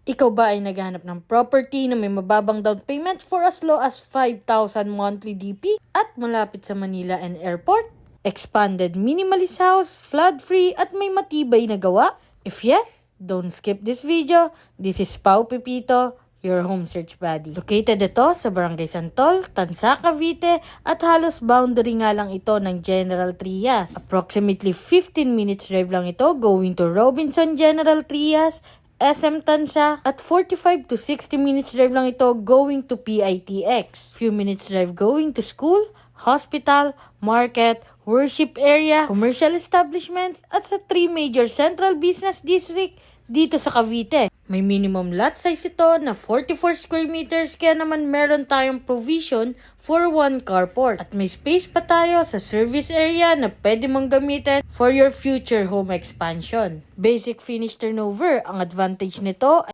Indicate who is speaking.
Speaker 1: Ikaw ba ay naghahanap ng property na may mababang down payment for as low as 5,000 monthly DP at malapit sa Manila and Airport? Expanded minimalist house, flood-free at may matibay na gawa? If yes, don't skip this video. This is Pau Pepito, your home search buddy. Located ito sa Barangay Santol, Tansa, Cavite at halos boundary nga lang ito ng General Trias. Approximately 15 minutes drive lang ito going to Robinson General Trias, SM Tansa at 45 to 60 minutes drive lang ito going to PITX. Few minutes drive going to school, hospital, market, worship area, commercial establishments at sa 3 major central business district dito sa Cavite. May minimum lot size ito na 44 square meters kaya naman meron tayong provision for 1 carport. At may space pa tayo sa service area na pwede mong gamitin for your future home expansion. Basic finish turnover, ang advantage nito